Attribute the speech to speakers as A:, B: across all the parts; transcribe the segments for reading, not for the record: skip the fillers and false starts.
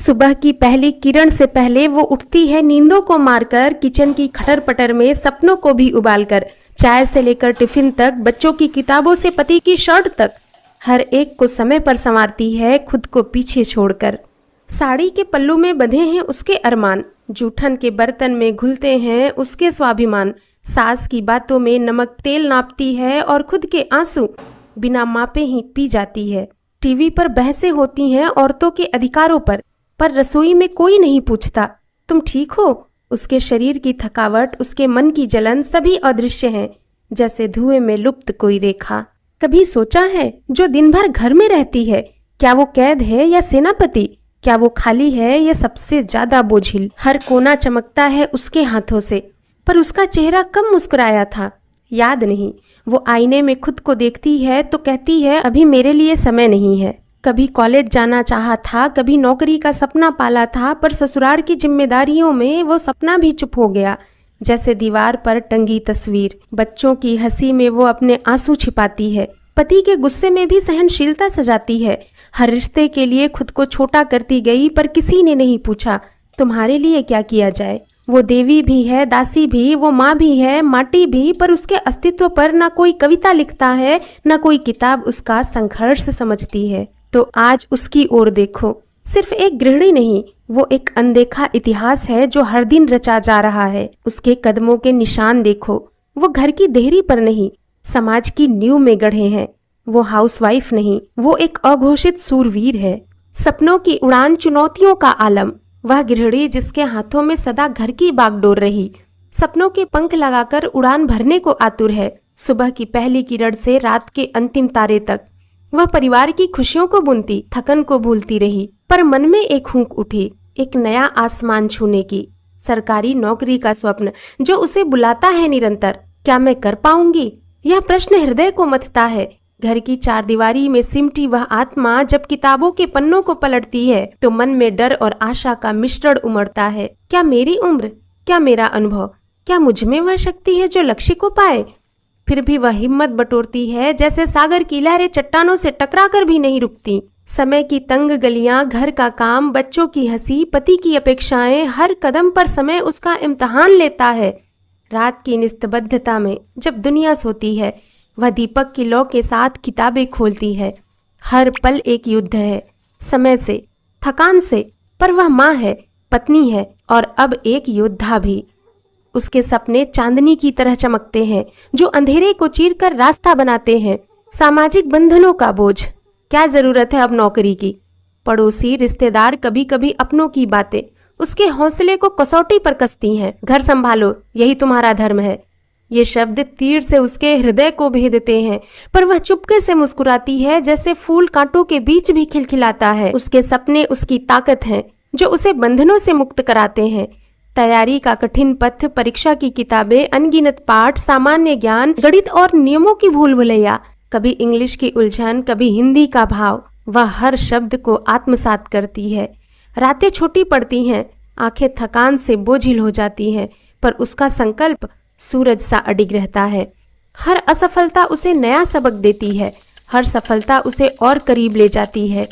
A: सुबह की पहली किरण से पहले वो उठती है नींदों को मारकर, किचन की खटर पटर में सपनों को भी उबालकर। चाय से लेकर टिफिन तक, बच्चों की किताबों से पति की शर्ट तक, हर एक को समय पर संवारती है, खुद को पीछे छोड़कर। साड़ी के पल्लू में बंधे हैं उसके अरमान, जूठन के बर्तन में घुलते हैं उसके स्वाभिमान। सास की बातों में नमक तेल नापती है और खुद के आंसू बिना मापे ही पी जाती है। टीवी पर बहसें होती हैं औरतों के अधिकारों पर रसोई में कोई नहीं पूछता तुम ठीक हो। उसके शरीर की थकावट, उसके मन की जलन सभी अदृश्य हैं, जैसे धुएं में लुप्त कोई रेखा। कभी सोचा है जो दिन भर घर में रहती है, क्या वो कैद है या सेनापति? क्या वो खाली है या सबसे ज्यादा बोझिल? हर कोना चमकता है उसके हाथों से, पर उसका चेहरा कब मुस्कुराया था याद नहीं। वो आईने में खुद को देखती है तो कहती है अभी मेरे लिए समय नहीं है। कभी कॉलेज जाना चाहा था, कभी नौकरी का सपना पाला था, पर ससुराल की जिम्मेदारियों में वो सपना भी चुप हो गया, जैसे दीवार पर टंगी तस्वीर। बच्चों की हंसी में वो अपने आंसू छिपाती है, पति के गुस्से में भी सहनशीलता सजाती है। हर रिश्ते के लिए खुद को छोटा करती गई, पर किसी ने नहीं पूछा तुम्हारे लिए क्या किया जाए। वो देवी भी है, दासी भी, वो माँ भी है, माटी भी, पर उसके अस्तित्व पर ना कोई कविता लिखता है, ना कोई किताब उसका संघर्ष समझती है। तो आज उसकी ओर देखो, सिर्फ एक गृहिणी नहीं, वो एक अनदेखा इतिहास है जो हर दिन रचा जा रहा है। उसके कदमों के निशान देखो, वो घर की देहरी पर नहीं, समाज की नींव में गढ़े हैं। वो हाउसवाइफ नहीं, वो एक अघोषित सूरवीर है। सपनों की उड़ान, चुनौतियों का आलम, वह गृहिणी जिसके हाथों में सदा घर की बागडोर रही, सपनों के पंख लगाकर उड़ान भरने को आतुर है। सुबह की पहली किरण से रात के अंतिम तारे तक वह परिवार की खुशियों को बुनती, थकन को भूलती रही। पर मन में एक हूंक उठी, एक नया आसमान छूने की, सरकारी नौकरी का स्वप्न जो उसे बुलाता है निरंतर। क्या मैं कर पाऊंगी? यह प्रश्न हृदय को मथता है। घर की चारदीवारी में सिमटी वह आत्मा जब किताबों के पन्नों को पलटती है तो मन में डर और आशा का मिश्रण उमड़ता है। क्या मेरी उम्र, क्या मेरा अनुभव, क्या मुझ में वह शक्ति है जो लक्ष्य को पाए? फिर भी वह हिम्मत बटोरती है, जैसे सागर की लहरें चट्टानों से टकराकर भी नहीं रुकती। समय की तंग गलियां, घर का काम, बच्चों की हंसी, पति की अपेक्षाएं, हर कदम पर समय उसका इम्तिहान लेता है। रात की निस्तब्धता में जब दुनिया सोती है, वह दीपक की लौ के साथ किताबें खोलती है। हर पल एक युद्ध है, समय से, थकान से, पर वह माँ है, पत्नी है और अब एक योद्धा भी। उसके सपने चांदनी की तरह चमकते हैं जो अंधेरे को चीरकर रास्ता बनाते हैं। सामाजिक बंधनों का बोझ, क्या जरूरत है अब नौकरी की? पड़ोसी, रिश्तेदार, कभी कभी अपनों की बातें उसके हौसले को कसौटी पर कसती हैं। घर संभालो, यही तुम्हारा धर्म है। ये शब्द तीर से उसके हृदय को भेदते हैं, पर वह चुपके से मुस्कुराती है, जैसे फूल कांटों के बीच भी खिलखिलाता है। उसके सपने उसकी ताकत हैं जो उसे बंधनों से मुक्त कराते हैं। तैयारी का कठिन पथ, परीक्षा की किताबें, अनगिनत पाठ, सामान्य ज्ञान, गणित और नियमों की भूल भुलैया, कभी इंग्लिश की उलझन, कभी हिंदी का भाव, वह हर शब्द को आत्मसात करती है। रातें छोटी पड़ती हैं, आंखें थकान से बोझिल हो जाती हैं, पर उसका संकल्प सूरज सा अडिग रहता है। हर असफलता उसे नया सबक देती है, हर सफलता उसे और करीब ले जाती है।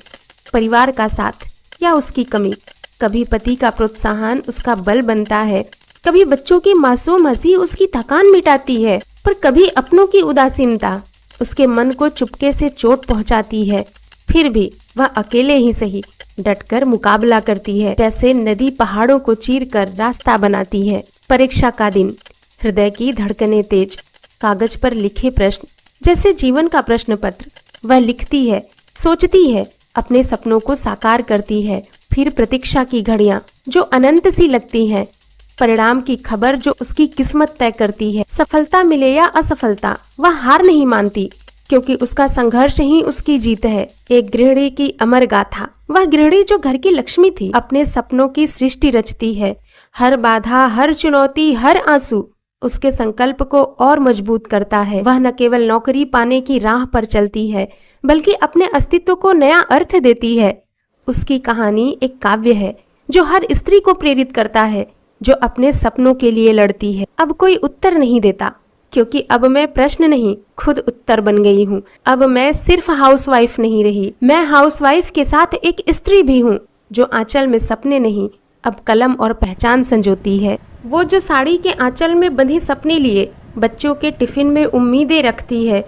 A: परिवार का साथ या उसकी कमी, कभी पति का प्रोत्साहन उसका बल बनता है, कभी बच्चों की मासूम हंसी उसकी थकान मिटाती है, पर कभी अपनों की उदासीनता उसके मन को चुपके से चोट पहुंचाती है। फिर भी वह अकेले ही सही डटकर मुकाबला करती है, जैसे नदी पहाड़ों को चीरकर रास्ता बनाती है। परीक्षा का दिन, हृदय की धड़कनें तेज, कागज पर लिखे प्रश्न जैसे जीवन का प्रश्न पत्र। वह लिखती है, सोचती है, अपने सपनों को साकार करती है। फिर प्रतीक्षा की घड़ियां जो अनंत सी लगती हैं, परिणाम की खबर जो उसकी किस्मत तय करती है। सफलता मिले या असफलता, वह हार नहीं मानती, क्योंकि उसका संघर्ष ही उसकी जीत है। एक गृहिणी की अमर गाथा, वह गृहिणी जो घर की लक्ष्मी थी, अपने सपनों की सृष्टि रचती है। हर बाधा, हर चुनौती, हर आंसू उसके संकल्प को और मजबूत करता है। वह न केवल नौकरी पाने की राह पर चलती है, बल्कि अपने अस्तित्व को नया अर्थ देती है। उसकी कहानी एक काव्य है जो हर स्त्री को प्रेरित करता है, जो अपने सपनों के लिए लड़ती है। अब कोई उत्तर नहीं देता, क्योंकि अब मैं प्रश्न नहीं, खुद उत्तर बन गई हूँ। अब मैं सिर्फ हाउसवाइफ नहीं रही, मैं हाउसवाइफ के साथ एक स्त्री भी हूँ। जो आंचल में सपने नहीं, अब कलम और पहचान संजोती है। वो जो साड़ी के आंचल में बंधे सपने लिए बच्चों के टिफिन में उम्मीदें रखती है।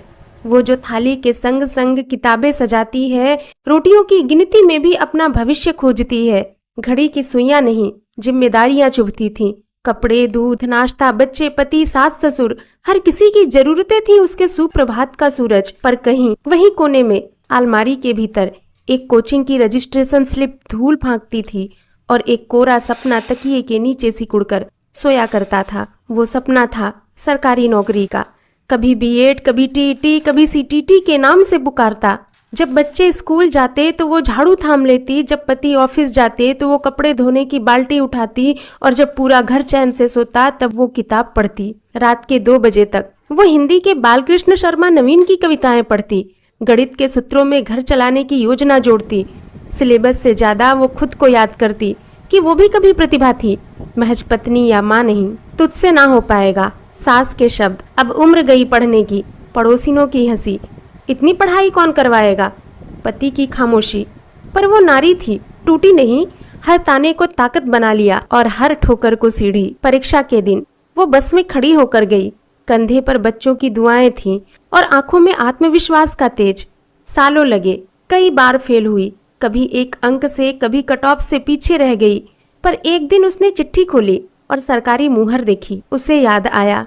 A: वो जो थाली के संग संग किताबें सजाती है, रोटियों की गिनती में भी अपना भविष्य खोजती है। घड़ी की सुइयां नहीं, जिम्मेदारियां चुभती थीं। कपड़े, दूध, नाश्ता, बच्चे, पति, सास ससुर, हर किसी की जरूरतें थी उसके सुप्रभात का सूरज। पर कहीं वही कोने में अलमारी के भीतर एक कोचिंग की रजिस्ट्रेशन स्लिप धूल फांकती थी और एक कोरा सपना तकिए के नीचे सिकुड़कर सोया करता था। वो सपना था सरकारी नौकरी का। कभी बीएड, कभी टीईटी, कभी सीटीटी के नाम से पुकारता। जब बच्चे स्कूल जाते तो वो झाड़ू थाम लेती, जब पति ऑफिस जाते तो वो कपड़े धोने की बाल्टी उठाती, और जब पूरा घर चैन से सोता तब वो किताब पढ़ती। रात के 2 बजे तक वो हिंदी के बालकृष्ण शर्मा नवीन की कविताएं पढ़ती, गणित के सूत्रों में घर चलाने की योजना जोड़ती। सिलेबस से ज्यादा वो खुद को याद करती कि वो भी कभी प्रतिभा थी, महज पत्नी या माँ नहीं। तुझसे ना हो पाएगा, सास के शब्द, अब उम्र गई पढ़ने की, पड़ोसिनों की हंसी, इतनी पढ़ाई कौन करवाएगा, पति की खामोशी। पर वो नारी थी, टूटी नहीं, हर ताने को ताकत बना लिया और हर ठोकर को सीढ़ी। परीक्षा के दिन वो बस में खड़ी होकर गई, कंधे पर बच्चों की दुआएं थीं और आंखों में आत्मविश्वास का तेज। सालों लगे, कई बार फेल हुई, कभी एक अंक से, कभी कट ऑफ से पीछे रह गई। पर एक दिन उसने चिट्ठी खोली और सरकारी मुहर देखी। उसे याद आया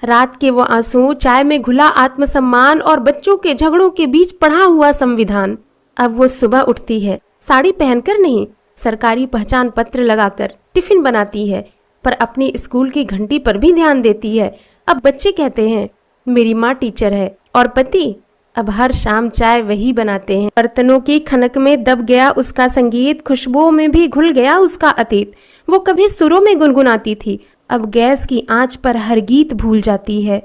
A: रात के वो आंसू, चाय में घुला आत्मसम्मान और बच्चों के झगड़ों के बीच पढ़ा हुआ संविधान। अब वो सुबह उठती है, साड़ी पहनकर नहीं, सरकारी पहचान पत्र लगाकर टिफिन बनाती है, पर अपनी स्कूल की घंटी पर भी ध्यान देती है। अब बच्चे कहते हैं मेरी माँ टीचर है, और पति अब हर शाम चाय वही बनाते हैं। बर्तनों की खनक में दब गया उसका संगीत, खुशबुओं में भी घुल गया उसका अतीत। वो कभी सुरों में गुनगुनाती थी, अब गैस की आंच पर हर गीत भूल जाती है।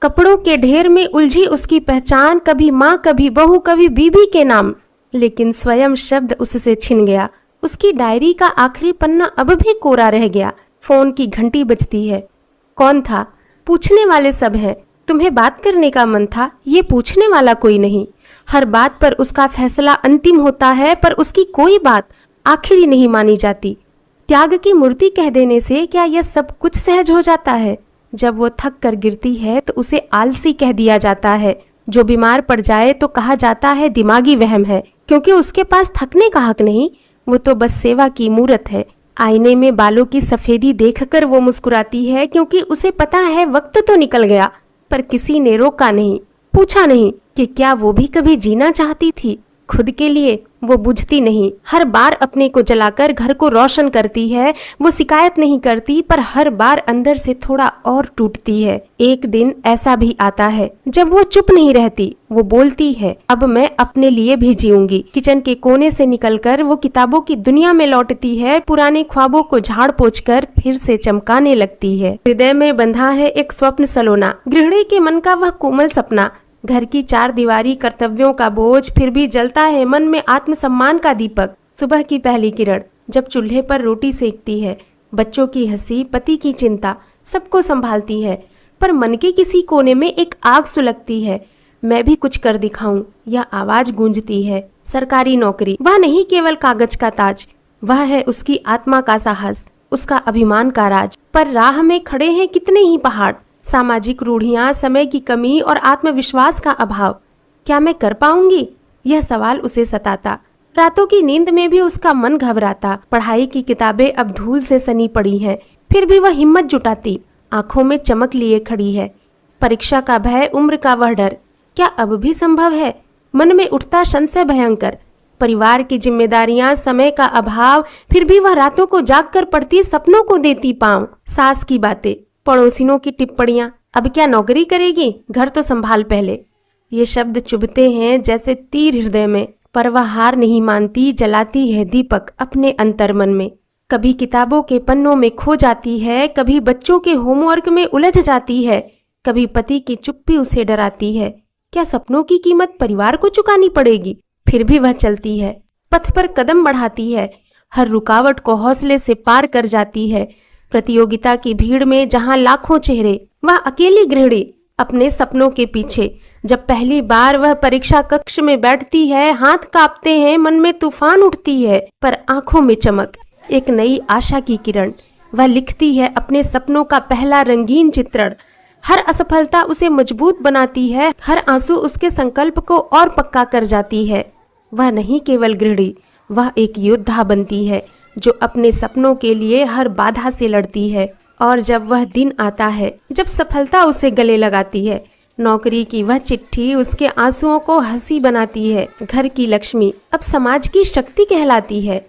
A: कपड़ों के ढेर में उलझी उसकी पहचान, कभी माँ, कभी बहू, कभी बीबी के नाम, लेकिन स्वयं शब्द उससे छिन गया। उसकी डायरी का आखिरी पन्ना अब भी कोरा रह गया। फोन की घंटी बजती है। कौन था? पूछने वाले सब हैं। तुम्हें बात करने का मन था? ये पूछने वाला कोई नहीं। हर बात पर उसका फैसला अंतिम होता है, पर उसकी कोई बात आखिरी नहीं मानी जाती। त्याग की मूर्ति कह देने से क्या यह सब कुछ सहज हो जाता है? जब वो थक कर गिरती है तो उसे आलसी कह दिया जाता है। जो बीमार पड़ जाए तो कहा जाता है दिमागी वहम है, क्योंकि उसके पास थकने का हक नहीं, वो तो बस सेवा की मूरत है। आईने में बालों की सफेदी देखकर वो मुस्कुराती है, क्योंकि उसे पता है वक्त तो निकल गया, पर किसी ने रोका नहीं, पूछा नहीं कि क्या वो भी कभी जीना चाहती थी खुद के लिए। वो बुझती नहीं, हर बार अपने को जलाकर घर को रोशन करती है। वो शिकायत नहीं करती, पर हर बार अंदर से थोड़ा और टूटती है। एक दिन ऐसा भी आता है जब वो चुप नहीं रहती, वो बोलती है अब मैं अपने लिए भी जीऊंगी। किचन के कोने से निकलकर वो किताबों की दुनिया में लौटती है, पुराने ख्वाबों को झाड़ पोंछ कर फिर से चमकाने लगती है। हृदय में बंधा है एक स्वप्न सलोना, गृहिणी के मन का वह कोमल सपना। घर की 4 दीवारी, कर्तव्यों का बोझ, फिर भी जलता है मन में आत्मसम्मान का दीपक। सुबह की पहली किरण जब चूल्हे पर रोटी सेकती है, बच्चों की हंसी, पति की चिंता, सबको संभालती है, पर मन के किसी कोने में एक आग सुलगती है। मैं भी कुछ कर दिखाऊं, यह आवाज गूंजती है। सरकारी नौकरी वह नहीं केवल कागज का ताज, वह है उसकी आत्मा का साहस, उसका अभिमान का राज। पर राह में खड़े हैं कितने ही पहाड़, सामाजिक रूढ़ियां, समय की कमी और आत्मविश्वास का अभाव। क्या मैं कर पाऊंगी? यह सवाल उसे सताता। रातों की नींद में भी उसका मन घबराता। पढ़ाई की किताबें अब धूल से सनी पड़ी हैं, फिर भी वह हिम्मत जुटाती, आंखों में चमक लिए खड़ी है। परीक्षा का भय, उम्र का वह डर, क्या अब भी संभव है? मन में उठता संशय भयंकर। परिवार की जिम्मेदारियां, समय का अभाव, फिर भी वह रातों को जागकर पढ़ती, सपनों को देती पांव। सास की बातें, पड़ोसिनों की टिप्पणियां, अब क्या नौकरी करेगी, घर तो संभाल पहले। ये शब्द चुभते हैं जैसे तीर हृदय में, पर वह हार नहीं मानती, जलाती है दीपक अपने अंतर्मन में। कभी किताबों के पन्नों में खो जाती है, कभी बच्चों के होमवर्क में उलझ जाती है, कभी पति की चुप्पी उसे डराती है। क्या सपनों की कीमत परिवार को चुकानी पड़ेगी? फिर भी वह चलती है, पथ पर कदम बढ़ाती है, हर रुकावट को हौसले से पार कर जाती है। प्रतियोगिता की भीड़ में जहां लाखों चेहरे, वह अकेली गृहिणी अपने सपनों के पीछे। जब पहली बार वह परीक्षा कक्ष में बैठती है, हाथ कांपते हैं, मन में तूफान उठती है, पर आंखों में चमक, एक नई आशा की किरण। वह लिखती है अपने सपनों का पहला रंगीन चित्रण। हर असफलता उसे मजबूत बनाती है, हर आंसू उसके संकल्प को और पक्का कर जाती है। वह नहीं केवल गृहिणी, वह एक योद्धा बनती है जो अपने सपनों के लिए हर बाधा से लड़ती है। और जब वह दिन आता है जब सफलता उसे गले लगाती है, नौकरी की वह चिट्ठी उसके आंसुओं को हंसी बनाती है। घर की लक्ष्मी अब समाज की शक्ति कहलाती है।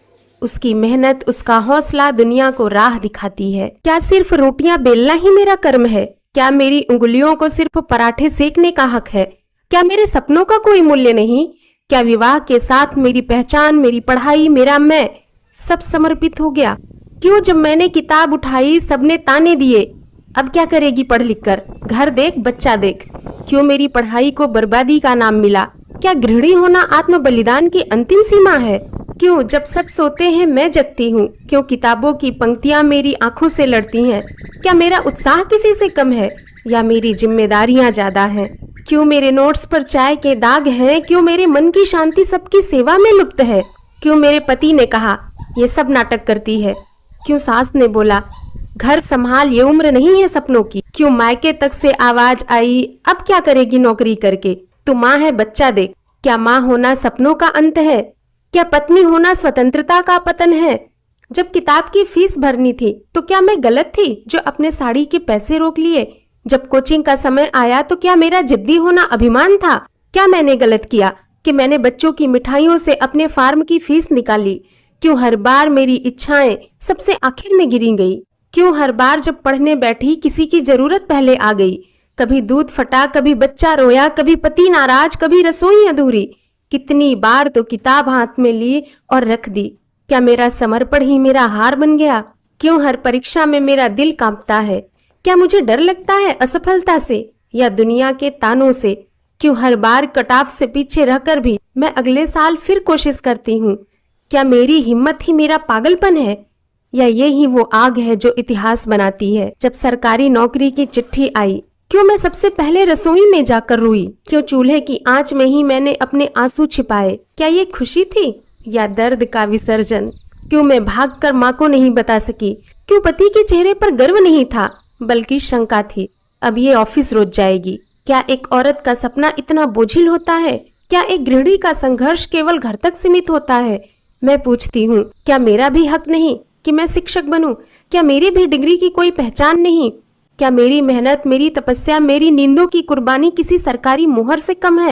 A: उसकी मेहनत, उसका हौसला दुनिया को राह दिखाती है। क्या सिर्फ रोटियां बेलना ही मेरा कर्म है? क्या मेरी उंगलियों को सिर्फ पराठे सेकने का हक है? क्या मेरे सपनों का कोई मूल्य नहीं? क्या विवाह के साथ मेरी पहचान, मेरी पढ़ाई, मेरा मैं सब समर्पित हो गया? क्यों जब मैंने किताब उठाई सबने ताने दिए, अब क्या करेगी पढ़ लिख कर, घर देख बच्चा देख? क्यों मेरी पढ़ाई को बर्बादी का नाम मिला? क्या गृहिणी होना आत्म बलिदान की अंतिम सीमा है? क्यों जब सब सोते हैं मैं जगती हूँ? क्यों किताबों की पंक्तियाँ मेरी आंखों से लड़ती हैं? क्या मेरा उत्साह किसी से कम है या मेरी जिम्मेदारियाँ ज्यादा हैं? क्यों मेरे नोट्स पर चाय के दाग हैं? क्यों मेरे मन की शांति सबकी सेवा में लुप्त है? क्यों मेरे पति ने कहा ये सब नाटक करती है? क्यों सास ने बोला घर संभाल, ये उम्र नहीं है सपनों की? क्यों मायके तक से आवाज आई अब क्या करेगी नौकरी करके, तू माँ है बच्चा देख? क्या माँ होना सपनों का अंत है? क्या पत्नी होना स्वतंत्रता का पतन है? जब किताब की फीस भरनी थी तो क्या मैं गलत थी जो अपने साड़ी के पैसे रोक लिए? जब कोचिंग का समय आया तो क्या मेरा जिद्दी होना अभिमान था? क्या मैंने गलत किया कि मैंने बच्चों की मिठाइयों से अपने फार्म की फीस निकाली? क्यों हर बार मेरी इच्छाएं सबसे आखिर में गिरी गई? क्यों हर बार जब पढ़ने बैठी किसी की जरूरत पहले आ गई? कभी दूध फटा, कभी बच्चा रोया, कभी पति नाराज, कभी रसोई अधूरी। कितनी बार तो किताब हाथ में ली और रख दी। क्या मेरा समर्पण ही मेरा हार बन गया? क्यों हर परीक्षा में मेरा दिल कांपता है? क्या मुझे डर लगता है असफलता से या दुनिया के तानों से? क्यों हर बार कटाव से पीछे रहकर भी मैं अगले साल फिर कोशिश करती हूँ? क्या मेरी हिम्मत ही मेरा पागलपन है या ये ही वो आग है जो इतिहास बनाती है? जब सरकारी नौकरी की चिट्ठी आई क्यों मैं सबसे पहले रसोई में जाकर रोई? क्यों चूल्हे की आंच में ही मैंने अपने आंसू छिपाए? क्या ये खुशी थी या दर्द का विसर्जन? क्यों मैं भागकर माँ को नहीं बता सकी? क्यों पति के चेहरे पर गर्व नहीं था बल्कि शंका थी, अब ये ऑफिस रोज जाएगी? क्या एक औरत का सपना इतना बोझिल होता है? क्या एक गृहिणी का संघर्ष केवल घर तक सीमित होता है? मैं पूछती हूँ, क्या मेरा भी हक नहीं कि मैं शिक्षक बनूं? क्या मेरी भी डिग्री की कोई पहचान नहीं? क्या मेरी मेहनत, मेरी तपस्या, मेरी नींदों की कुर्बानी किसी सरकारी मुहर से कम है?